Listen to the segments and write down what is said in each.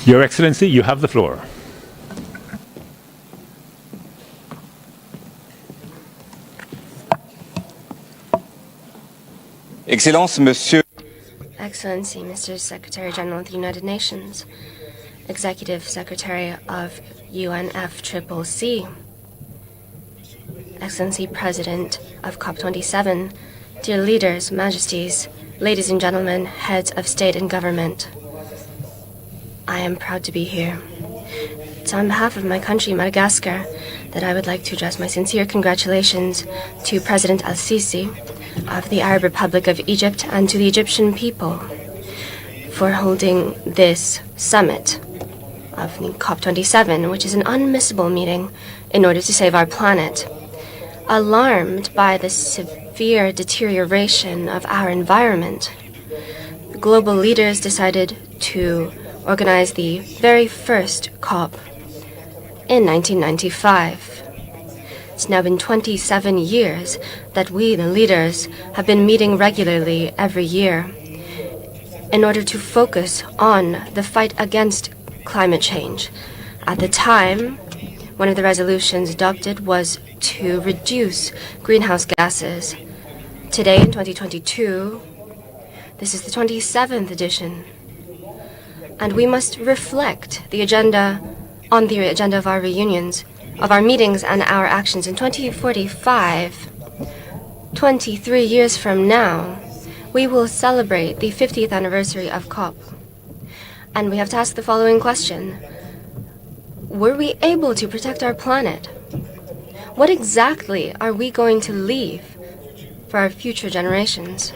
Your Excellency, you have the floor. Excellency, Mr. Secretary General of the United Nations, Executive Secretary of UNFCCC, Excellency President of COP27, dear leaders, majesties, ladies and gentlemen, heads of state and government. I am proud to be here. It's on behalf of my country, Madagascar, that I would like to address my sincere congratulations to President al-Sisi of the Arab Republic of Egypt and to the Egyptian people for holding this summit of the COP27, which is an unmissable meeting in order to save our planet. Alarmed by the severe deterioration of our environment, the global leaders decided to organize the very first COP in 1995. It's now been 27 years that we, the leaders, have been meeting regularly every year in order to focus on the fight against climate change. At the time, one of the resolutions adopted was to reduce greenhouse gases. Today, in 2022, this is the 27th edition, and we must reflect the agenda on the agenda of our reunions, of our meetings and our actions. In 2045, 23 years from now, we will celebrate the 50th anniversary of COP. And we have to ask the following question. Were we able to protect our planet? What exactly are we going to leave for our future generations?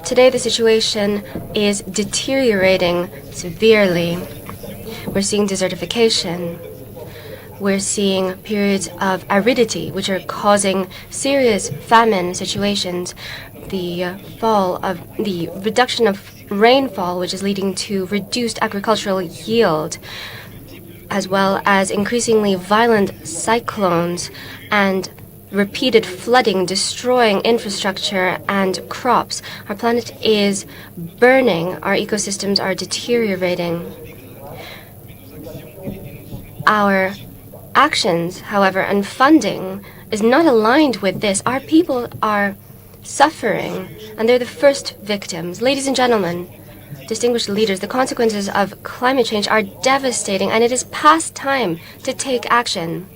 Today, the situation is deteriorating severely. We're seeing desertification. We're seeing periods of aridity, which are causing serious famine situations. The reduction of rainfall, which is leading to reduced agricultural yield, as well as increasingly violent cyclones and repeated flooding, destroying infrastructure and crops. Our planet is burning. Our ecosystems are deteriorating. Our actions, however, and funding is not aligned with this. Our people are suffering, and they're the first victims. Ladies and gentlemen, distinguished leaders, the consequences of climate change are devastating, and it is past time to take action.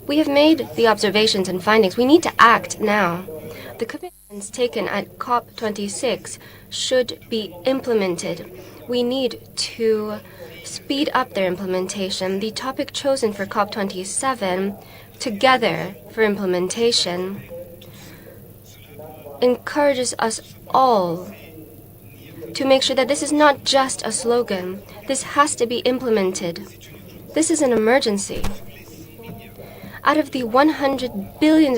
We have made the observations and findings. We need to act now. The commitments taken at COP26 should be implemented. We need to speed up their implementation. The topic chosen for COP27, Together for Implementation, encourages us all to make sure that this is not just a slogan. This has to be implemented. This is an emergency. Out of the $100 billion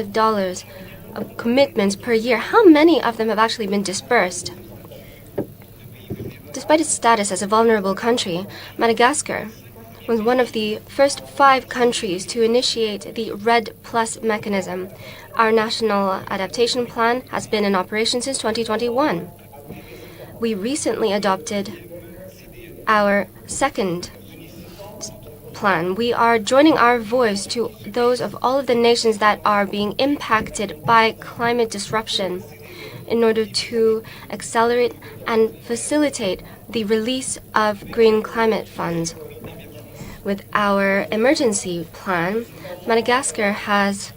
of commitments per year, how many of them have actually been dispersed? Despite its status as a vulnerable country, Madagascar was one of the first 5 countries to initiate the RED Plus mechanism. Our national adaptation plan has been in operation since 2021. We recently adopted our second plan. We are joining our voice to those of all of the nations that are being impacted by climate disruption in order to accelerate and facilitate the release of green climate funds. With our emergency plan, Madagascar has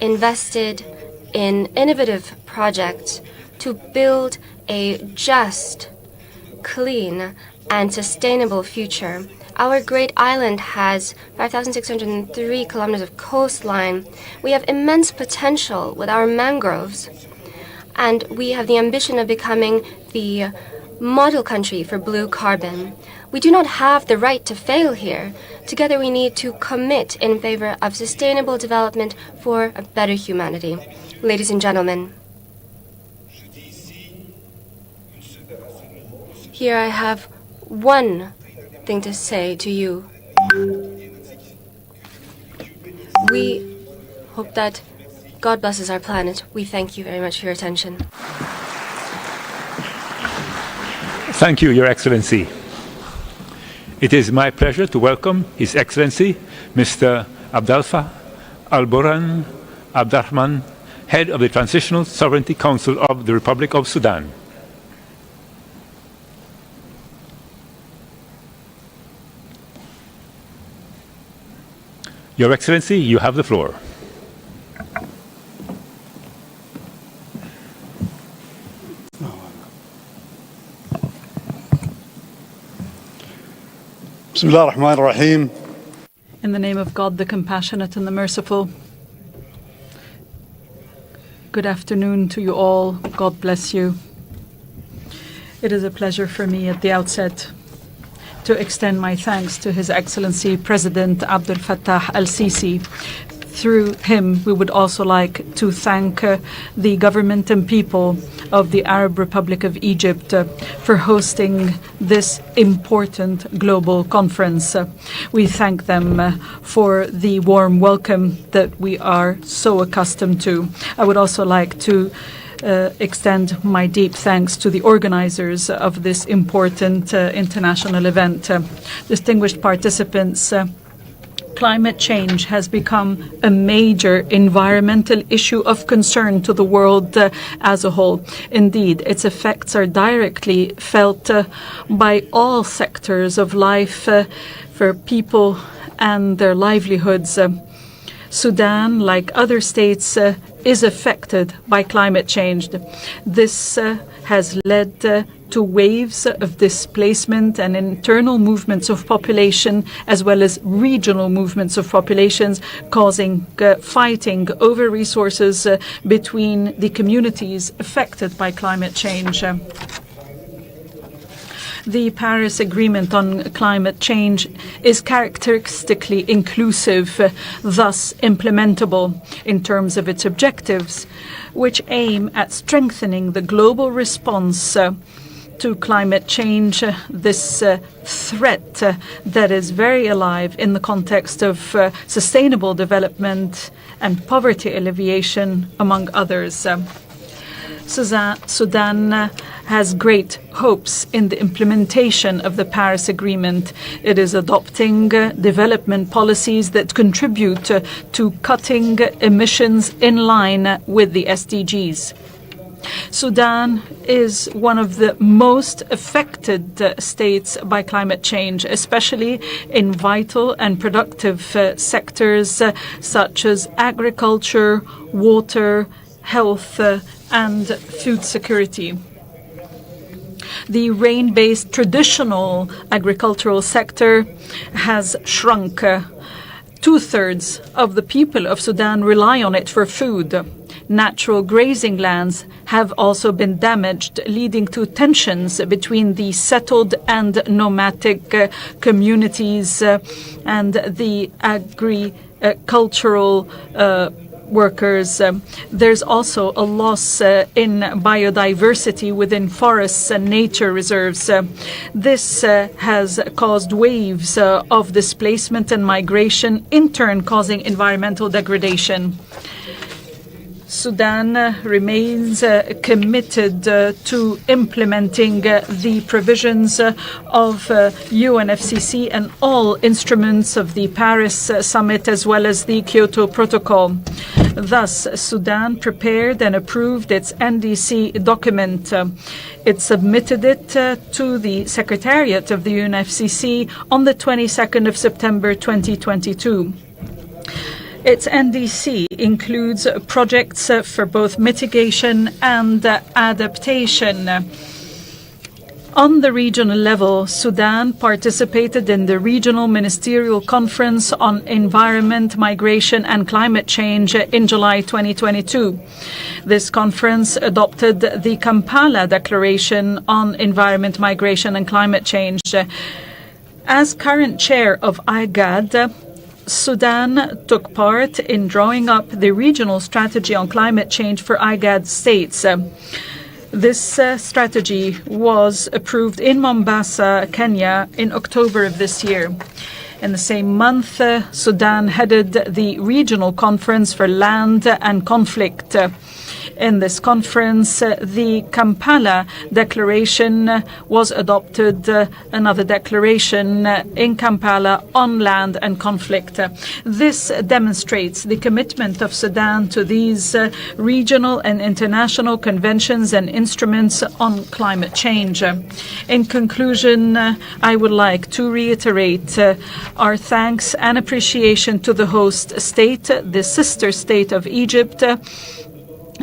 invested in innovative projects to build a just, clean, and sustainable future. Our great island has 5,603 kilometers of coastline. We have immense potential with our mangroves, and we have the ambition of becoming the model country for blue carbon. We do not have the right to fail here. Together we need to commit in favor of sustainable development for a better humanity. Ladies and gentlemen, here I have one thing to say to you. We hope that God blesses our planet. We thank you very much for your attention. Thank you, Your Excellency. It is my pleasure to welcome His Excellency Mr. Abdalfa Al-Burhan Abdurrahman, Head of the Transitional Sovereignty Council of the Republic of Sudan. Your Excellency, you have the floor. Bismillah ar-Rahman ar-Rahim. In the name of God, the Compassionate and the Merciful. Good afternoon to you all. God bless you. It is a pleasure for me at the outset to extend my thanks to His Excellency President Abdel Fattah al-Sisi. Through him, we would also like to thank the government and people of the Arab Republic of Egypt for hosting this important global conference. We thank them for the warm welcome that we are so accustomed to. I would also like to extend my deep thanks to the organizers of this important international event. Distinguished participants, climate change has become a major environmental issue of concern to the world as a whole. Indeed, its effects are directly felt by all sectors of life for people and their livelihoods. Sudan, like other states, is affected by climate change. This has led to waves of displacement and internal movements of population, as well as regional movements of populations, causing fighting over resources between the communities affected by climate change. The Paris Agreement on Climate Change is characteristically inclusive, thus implementable in terms of its objectives, which aim at strengthening the global response to climate change, this threat that is very alive in the context of sustainable development and poverty alleviation, among others. Sudan has great hopes in the implementation of the Paris Agreement. It is adopting development policies that contribute to cutting emissions in line with the SDGs. Sudan is one of the most affected states by climate change, especially in vital and productive sectors such as agriculture, water, health, and food security. The rain-based traditional agricultural sector has shrunk. Two-thirds of the people of Sudan rely on it for food. Natural grazing lands have also been damaged, leading to tensions between the settled and nomadic communities and the agricultural workers. There's also a loss in biodiversity within forests and nature reserves. This has caused waves of displacement and migration, in turn causing environmental degradation. Sudan remains committed to implementing the provisions of UNFCCC and all instruments of the Paris Summit, as well as the Kyoto Protocol. Thus, Sudan prepared and approved its NDC document. It submitted it to the Secretariat of the UNFCCC on the 22nd of September 2022. Its NDC includes projects for both mitigation and adaptation. On the regional level, Sudan participated in the Regional Ministerial Conference on Environment, Migration and Climate Change in July 2022. This conference adopted the Kampala Declaration on Environment, Migration and Climate Change. As current chair of IGAD, Sudan took part in drawing up the regional strategy on climate change for IGAD states. This strategy was approved in Mombasa, Kenya, in October of this year. In the same month, Sudan headed the regional conference for land and conflict. in this conference. The Kampala Declaration was adopted, another declaration in Kampala on land and conflict. This demonstrates the commitment of Sudan to these regional and international conventions and instruments on climate change. In conclusion, I would like to reiterate our thanks and appreciation to the host state, the sister state of Egypt,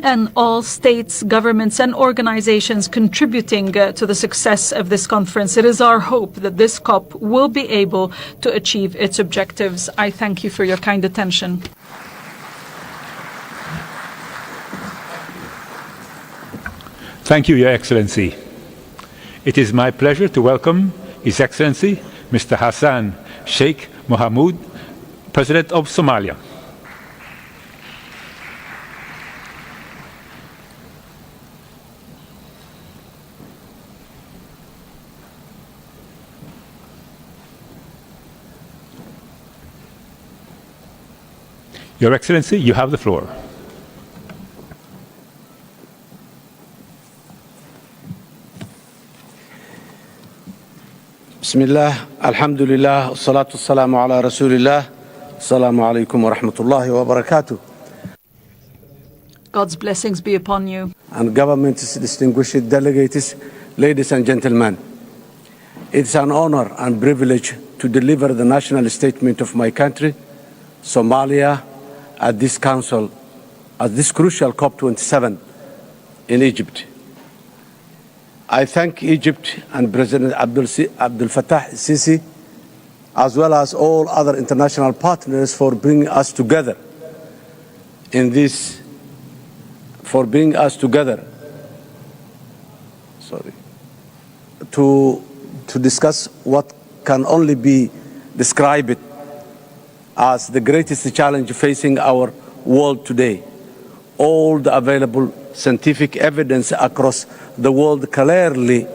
and all states, governments, and organizations contributing to the success of this conference. It is our hope that this COP will be able to achieve its objectives. I thank you for your kind attention. Thank you, Your Excellency. It is my pleasure to welcome His Excellency Mr. Hassan Sheikh Mohamud, President of Somalia. Your Excellency, you have the floor. بسم الله الحمد لله والصلاة والسلام على رسول الله السلام عليكم ورحمة الله وبركاته. God's blessings be upon you. And government's distinguished delegates, ladies and gentlemen, it's an honor and privilege to deliver the national statement of my country, Somalia, at this council, at this crucial COP27 in Egypt. I thank Egypt and President Abdel Fattah al-Sisi, as well as all other international partners, for bringing us together in this, to discuss what can only be described as the greatest challenge facing our world today. All the available scientific evidence across the world clearly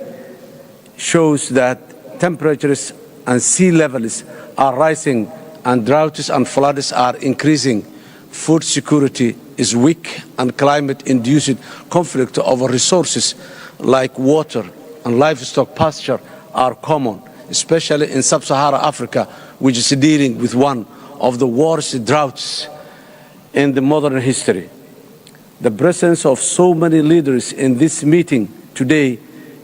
shows that temperatures and sea levels are rising and droughts and floods are increasing. Food security is weak and climate-induced conflict over resources like water and livestock pasture are common, especially in sub-Saharan Africa, which is dealing with one of the worst droughts in the modern history. The presence of so many leaders in this meeting today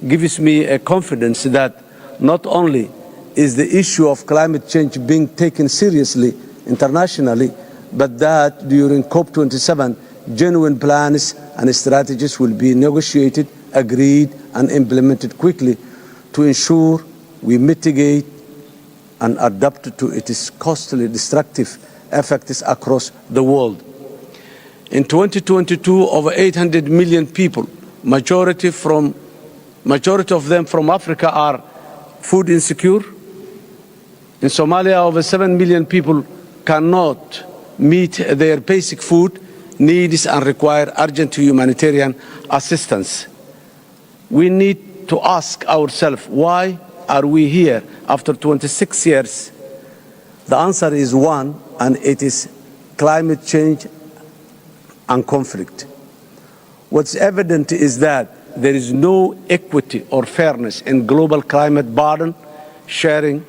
gives me a confidence that not only is the issue of climate change being taken seriously internationally, but that during COP27, genuine plans and strategies will be negotiated, agreed, and implemented quickly to ensure we mitigate and adapt to its costly destructive effects across the world. In 2022, over 800 million people, majority of them from Africa, are food insecure. In Somalia, over 7 million people cannot meet their basic food needs and require urgent humanitarian assistance. We need to ask ourselves, why are we here after 26 years? The answer is one, and it is climate change and conflict. What's evident is that there is no equity or fairness in global climate burden sharing,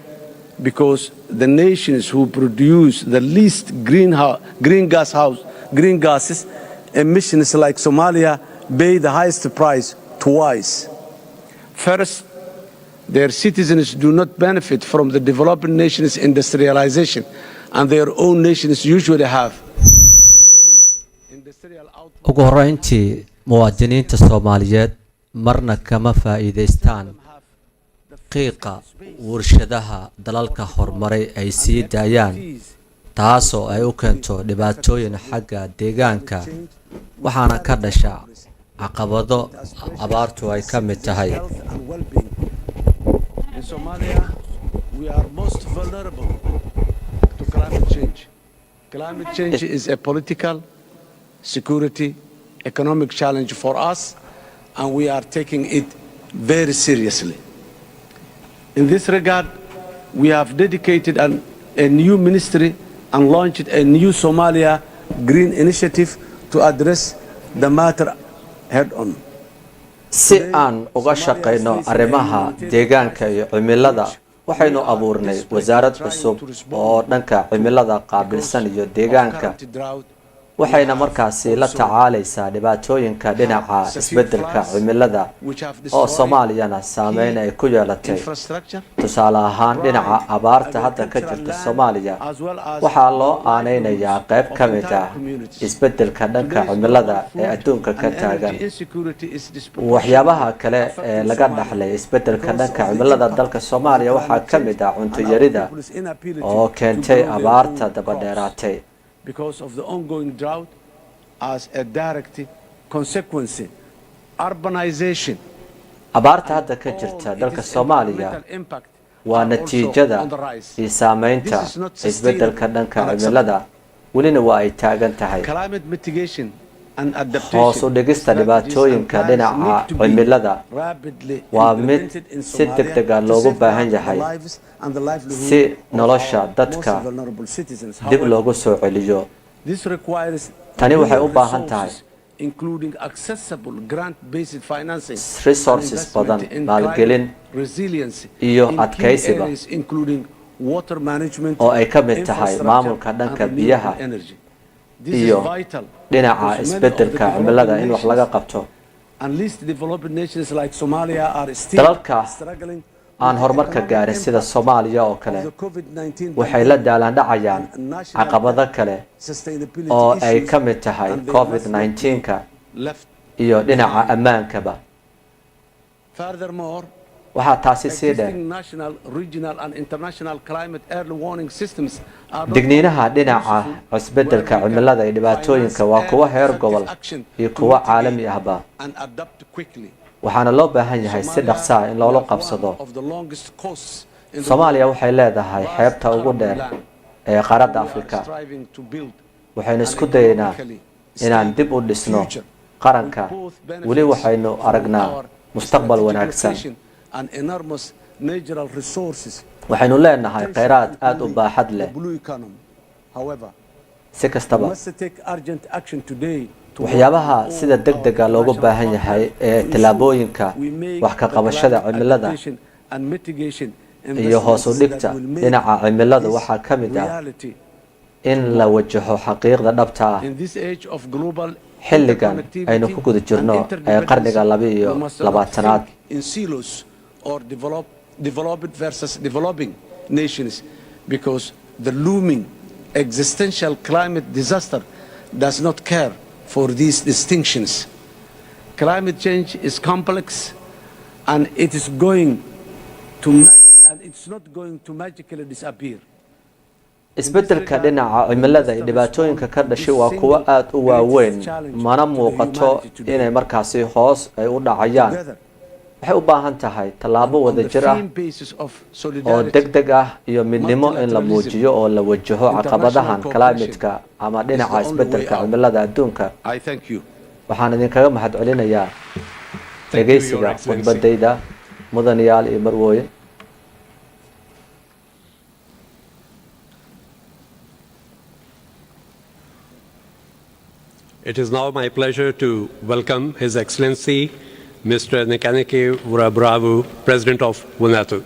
because the nations who produce the least green gases emissions, like Somalia, pay the highest price twice. First, their citizens do not benefit from the developing nations' industrialization, and their own nations usually have ugu horreyntii muwaadiniinta Soomaaliyeed marna kama faa'iidaystaan qiiqa warshadaha dalalka horumaray ay sii daayaan, taasoo ay u keento dhibaatooyin xagga deegaanka, waxaana ka dhasha caqabado abaartu ay ka mid tahay. In Somalia, we are most vulnerable to climate change. Climate change is a political, security, economic challenge for us, and we are taking it very seriously. In this regard, we have dedicated a new ministry and launched a new Somalia Green Initiative to address the matter head on. si aan uga shaqayno arrimaha deegaanka iyo cimilada waxaynu abuurnay wasaarad cusub oo dhanka cimilada qaabilsan iyo deegaanka waxayna markaasi la tacaalaysaa dhibaatooyinka dhinaca isbeddelka cimilada oo Soomaaliyana saameyn ay ku yeelatay tusaale ahaan dhinaca abaarta hadda ka jirta Soomaaliya waxaa loo aaneynayaa qayb ka mid ah isbeddelka dhanka cimilada ee adduunka ka taagan waxyaabaha kale ee laga dhaxlay isbeddelka dhanka cimilada dalka Soomaaliya waxaa ka mid ah cunto yarida oo keentay abaarta daba dheeraatay because of the ongoing drought as a direct consequence. Urbanization. abaarta hadda ka jirta dalka Soomaaliya waa natiijada iyo saameynta isbeddelka dhanka cimilada welina waa ay taagan tahay Climate mitigation and hoos u dhigista dhibaatooyinka dhinaca cimilada waa mid si degdeg ah loogu baahan yahay si nolosha dadka dib loogu soo celiyo tani waxay u baahan tahay resources badan maalgelin iyo adkaysiba oo ay ka mid tahay maamulka dhanka biyaha iyo dhinaca isbeddelka cimilada in wax laga qabto dalalka aan horumarka gaarin sida Soomaaliya oo kale waxay la daalaan dhacayaan caqabado kale oo ay ka mid tahay COVID-19ka iyo dhinaca ammaankaba waxaa taasi sii dheer digniinaha dhinaca isbeddelka cimilada iyo dhibaatooyinka waa kuwa heer gobol iyo kuwa caalami ahba waxaana loo baahan yahay si dhaqso ah in loola qabsado Soomaaliya waxay leedahay xeebta ugu dheer ee qaaradda Afrika waxaynu isku dayaynaa inaan dib u dhisno qaranka weli waxaynu aragnaa mustaqbal wanaagsan waxaynu leenahay kheyraad aad u baaxad leh si kastaba waxyaabaha sida degdega loogu baahan yahay ee tallaabooyinka wax ka qabashada cimilada iyo hoos u dhigta dhinaca cimilada waxaa ka mid ah in la wajaho xaqiiqda dhabta ah xilligan aynu ku guda jirno ee qarniga 22aad or developed versus developing nations because the looming existential climate disaster does not care for these distinctions. Climate change is complex and it is going to it's not going to magically disappear. isbeddelka dhinaca cimilada iyo dhibaatooyinka ka dhashay waa kuwa aad u waaweyn mana muuqato inay markaasi hoos ay u dhacayaan waxay u baahan tahay tallaabo wadajir ah oo degdeg ah iyo midnimo in la muujiyo oo la wajaho caqabadahan climate-ka ama dhinaca isbeddelka cimilada adduunka waxaan idinkaga mahadcelinayaa dhegeysiga khudbadayda mudanayaal iyo marwooyin It is now my pleasure to welcome His Excellency Mr. Nekaneke Wurabravu, President of WUNATU.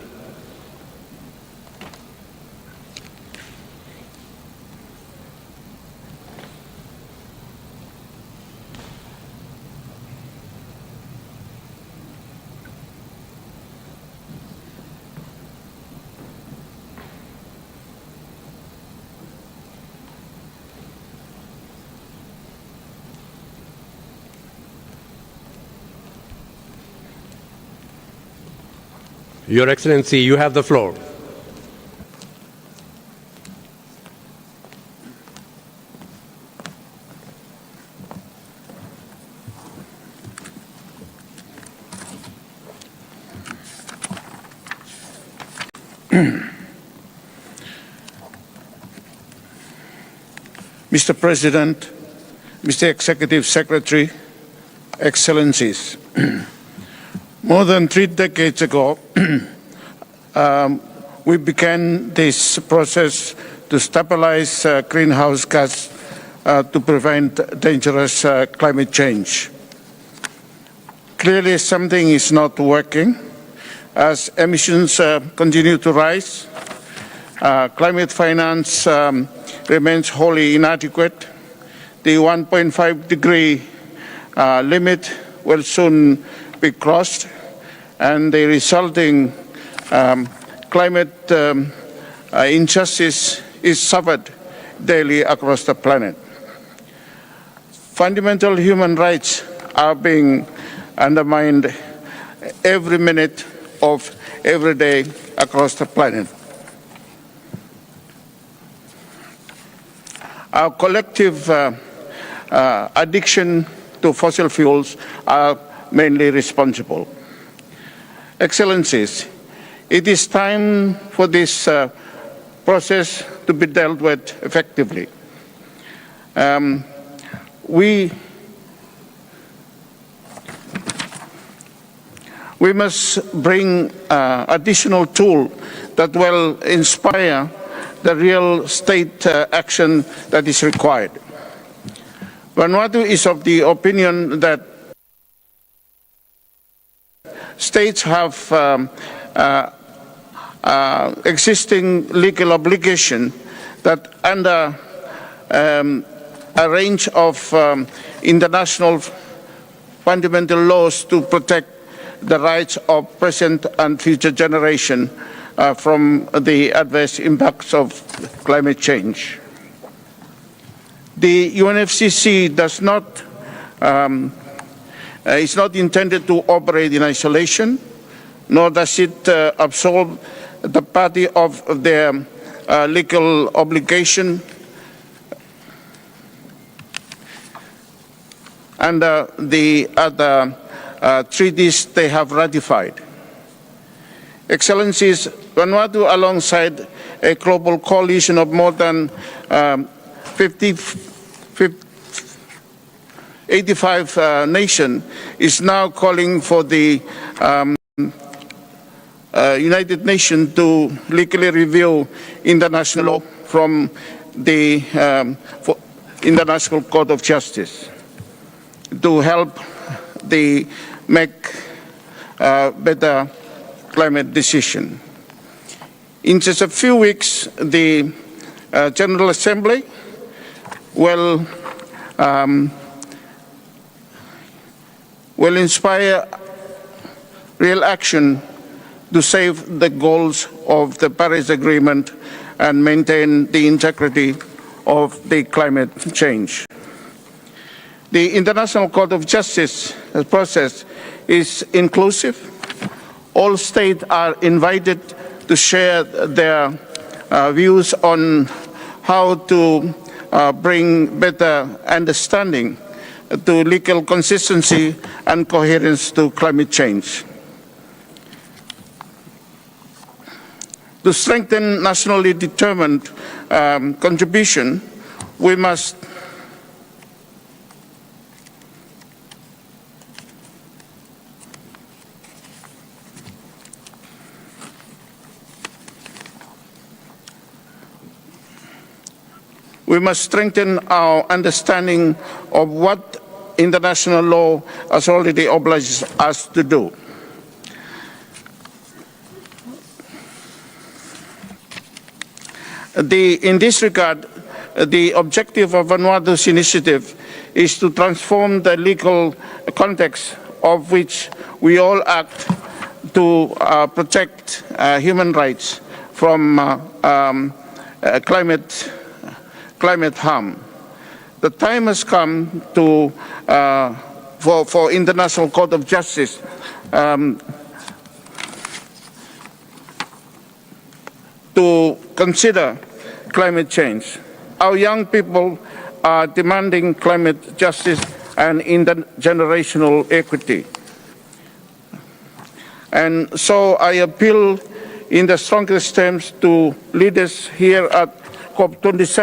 Your Excellency, you have the floor. Mr. President, Mr. Executive Secretary, Excellencies, more than 3 decades ago, we began this process to stabilize greenhouse gas to prevent dangerous climate change. Clearly, something is not working as emissions continue to rise. Climate finance remains wholly inadequate. The 1.5 degree limit will soon be crossed, and the resulting climate injustice is suffered daily across the planet. Fundamental human rights are being undermined every minute of every day across the planet. Our collective addiction to fossil fuels are mainly responsible. Excellencies, it is time for this process to be dealt with effectively. We must bring additional tool that will inspire the real state action that is required. Vanuatu is of the opinion that states have existing legal obligation that under a range of international fundamental laws to protect the rights of present and future generation from the adverse impacts of climate change. The UNFCCC is not intended to operate in isolation, nor does it absolve the party of their legal obligation under the other treaties they have ratified. Excellencies, Vanuatu, alongside a global coalition of more than 85 nations, is now calling for the United Nations to legally review international law from the International Court of Justice to help make better climate decision. In just a few weeks, the General Assembly will inspire real action to save the goals of the Paris Agreement and maintain the integrity of the climate change. The International Court of Justice process is inclusive. All states are invited to share their views on how to bring better understanding to legal consistency and coherence to climate change. To strengthen nationally determined contribution, we must strengthen our understanding of what international law has already obliged us to do. In this regard, the objective of Vanuatu's initiative is to transform the legal context of which we all act to protect human rights from climate harm. The time has come for International Court of Justice to consider climate change. Our young people are demanding climate justice and intergenerational equity. And so I appeal in the strongest terms to leaders here at COP27